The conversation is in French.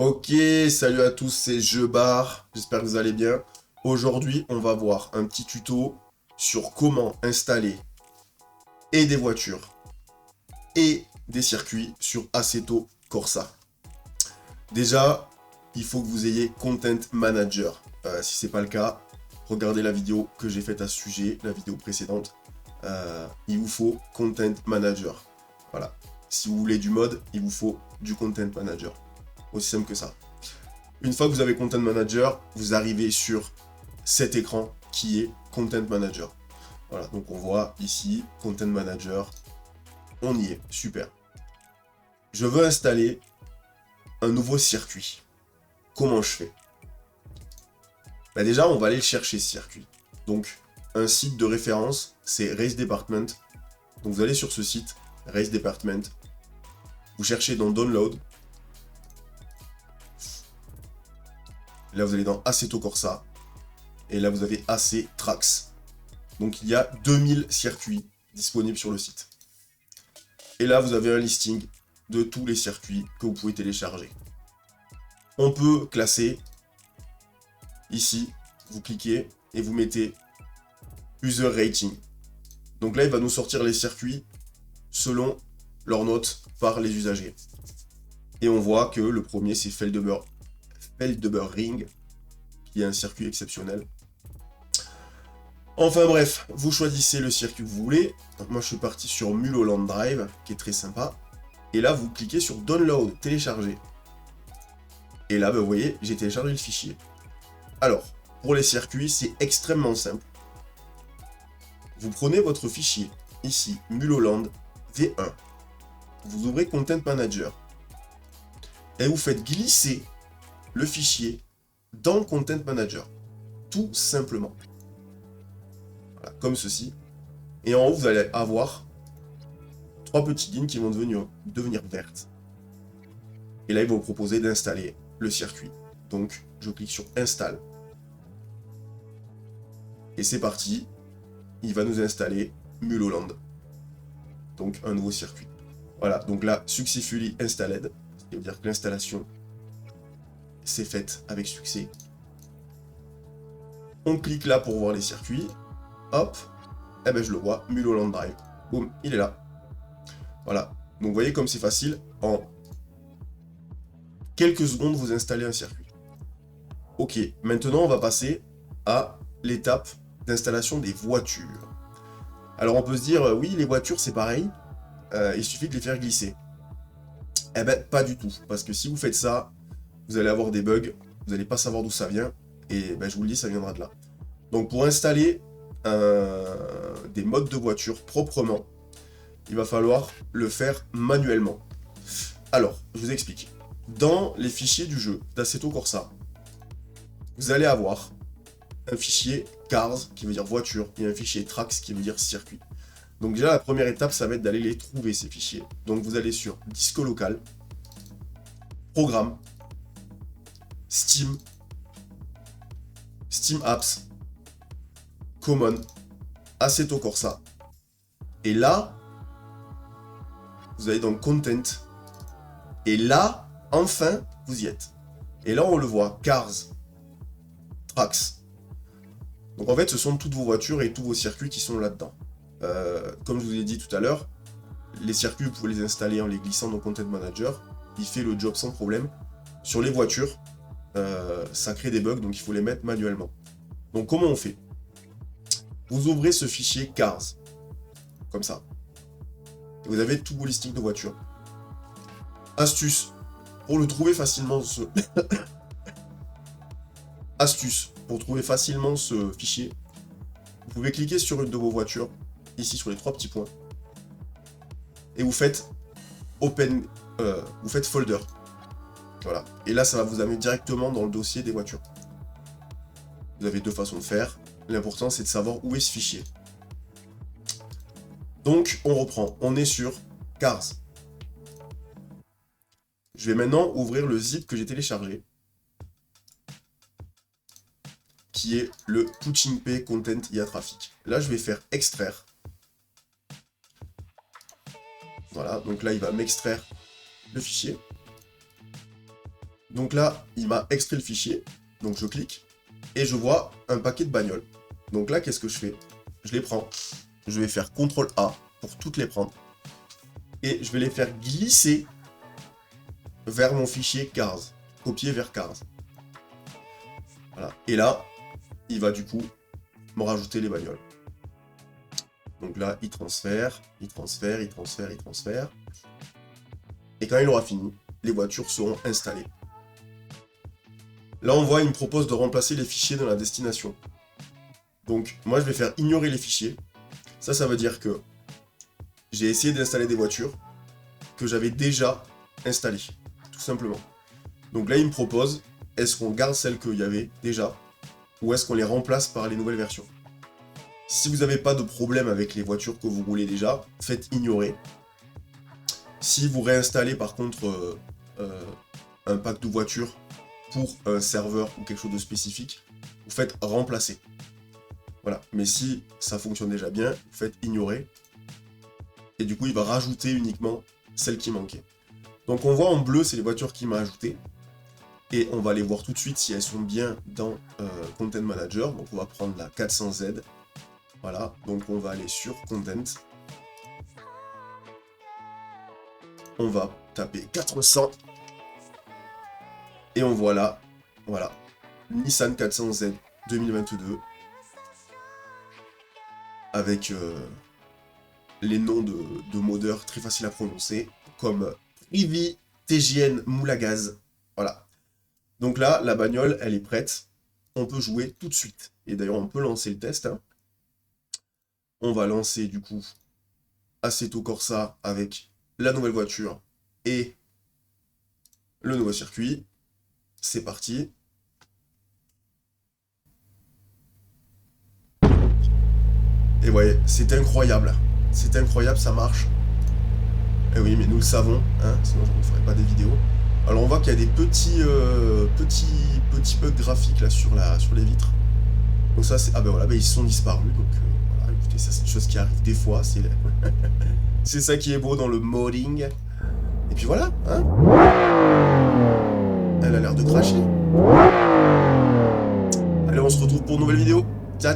Ok, salut à tous, c'est Jeubar, j'espère que vous allez bien. Aujourd'hui, on va voir un petit tuto sur comment installer et des voitures et des circuits sur Assetto Corsa. Déjà, il faut que vous ayez Content Manager. Si c'est pas le cas, regardez la vidéo que j'ai faite à ce sujet, la vidéo précédente. Il vous faut Content Manager. Voilà. Si vous voulez du mode, il vous faut du Content Manager. Aussi simple que ça. Une fois que vous avez Content Manager, vous arrivez sur cet écran qui est Content Manager. Voilà, donc on voit ici Content Manager. On y est, super. Je veux installer un nouveau circuit. Comment je fais? Déjà, on va aller le chercher ce circuit. Donc, un site de référence, c'est Race Department. Donc vous allez sur ce site, Race Department. Vous cherchez dans Download. Là, vous allez dans Assetto Corsa. Et là, vous avez AC Tracks. Donc, il y a 2000 circuits disponibles sur le site. Et là, vous avez un listing de tous les circuits que vous pouvez télécharger. On peut classer. Ici, vous cliquez et vous mettez User Rating. Donc là, il va nous sortir les circuits selon leurs notes par les usagers. Et on voit que le premier, c'est Feldberg-Ring, qui est un circuit exceptionnel. Enfin bref, vous choisissez le circuit que vous voulez. Moi, je suis parti sur Mulholland Drive, qui est très sympa. Et là, vous cliquez sur Download, télécharger. Et là, vous voyez, j'ai téléchargé le fichier. Alors, pour les circuits, c'est extrêmement simple. Vous prenez votre fichier, ici, Mulholland V1. Vous ouvrez Content Manager. Et vous faites glisser le fichier dans Content Manager. Tout simplement. Voilà, comme ceci. Et en haut, vous allez avoir 3 petites lignes qui vont devenir vertes. Et là, ils vont vous proposer d'installer le circuit. Donc, je clique sur Install. Et c'est parti. Il va nous installer Mulholland. Donc, un nouveau circuit. Voilà, donc là, successfully installed. Ça veut dire que l'installation s'est faite avec succès. On clique là pour voir les circuits. Hop. Eh ben, je le vois. Mulholland Drive. Boum, il est là. Voilà. Donc, vous voyez comme c'est facile. En quelques secondes, vous installez un circuit. Ok, maintenant, on va passer à l'étape d'installation des voitures. Alors on peut se dire, oui, les voitures c'est pareil, il suffit de les faire glisser. Eh ben, pas du tout, parce que si vous faites ça, vous allez avoir des bugs, vous n'allez pas savoir d'où ça vient, et ben, je vous le dis, ça viendra de là. Donc pour installer des modes de voiture proprement, il va falloir le faire manuellement. Alors, je vous explique. Dans les fichiers du jeu d'Assetto Corsa, vous allez avoir un fichier cars qui veut dire voiture et un fichier tracks qui veut dire circuit. Donc déjà la première étape ça va être d'aller les trouver ces fichiers. Donc vous allez sur disque local, programme, Steam, Steam Apps, Common, Assetto Corsa. Et là, vous allez dans Content. Et là, enfin, vous y êtes. Et là on le voit, cars, tracks. Donc en fait, ce sont toutes vos voitures et tous vos circuits qui sont là-dedans. Comme je vous ai dit tout à l'heure, les circuits, vous pouvez les installer en les glissant dans Content Manager. Il fait le job sans problème. Sur les voitures, ça crée des bugs, donc il faut les mettre manuellement. Donc comment on fait? Vous ouvrez ce fichier cars, comme ça. Et vous avez tous vos listings de voitures. Astuce, pour le trouver facilement, Astuce, pour trouver facilement ce fichier, vous pouvez cliquer sur une de vos voitures, ici sur les 3 petits points, et vous faites Open, vous faites Folder. Voilà. Et là, ça va vous amener directement dans le dossier des voitures. Vous avez 2 façons de faire. L'important, c'est de savoir où est ce fichier. Donc, on reprend. On est sur Cars. Je vais maintenant ouvrir le zip que j'ai téléchargé, qui est le Puccingpe Content IA Traffic. Là, je vais faire extraire. Voilà, donc là, il va m'extraire le fichier. Donc là, il m'a extrait le fichier. Donc je clique. Et je vois un paquet de bagnoles. Donc là, qu'est-ce que je fais? Je les prends. Je vais faire CTRL A pour toutes les prendre. Et je vais les faire glisser vers mon fichier Cars. Copier vers Cars. Voilà. Et là, il va du coup me rajouter les bagnoles. Donc là, il transfère, il transfère, il transfère, il transfère. Et quand il aura fini, les voitures seront installées. Là, on voit, il me propose de remplacer les fichiers dans la destination. Donc, moi, je vais faire ignorer les fichiers. Ça veut dire que j'ai essayé d'installer des voitures que j'avais déjà installées, tout simplement. Donc là, il me propose, est-ce qu'on garde celles qu'il y avait déjà, ou est-ce qu'on les remplace par les nouvelles versions? Si vous n'avez pas de problème avec les voitures que vous roulez déjà, faites ignorer. Si vous réinstallez par contre un pack de voitures pour un serveur ou quelque chose de spécifique, vous faites remplacer. Voilà, mais si ça fonctionne déjà bien, vous faites ignorer. Et du coup, il va rajouter uniquement celles qui manquaient. Donc on voit en bleu, c'est les voitures qu'il m'a ajoutées. Et on va aller voir tout de suite si elles sont bien dans Content Manager. Donc on va prendre la 400Z. Voilà, donc on va aller sur Content. On va taper 400. Et on voit là, voilà, Nissan 400Z 2022. Avec les noms de modeurs très faciles à prononcer, comme Privy, TGN, Moule à gaz. Voilà. Donc là, la bagnole, elle est prête. On peut jouer tout de suite. Et d'ailleurs, on peut lancer le test. Hein. On va lancer du coup Assetto Corsa avec la nouvelle voiture et le nouveau circuit. C'est parti. Et ouais, c'est incroyable. C'est incroyable, ça marche. Et oui, mais nous le savons, hein, sinon je ne ferai pas des vidéos. Alors on voit qu'il y a des petits bugs graphiques là sur les vitres. Donc ça c'est... Ah ben voilà, ben ils sont disparus. Donc voilà, écoutez, ça c'est une chose qui arrive des fois. C'est ça qui est beau dans le modding. Et puis voilà, hein. Elle a l'air de cracher. Allez, on se retrouve pour une nouvelle vidéo.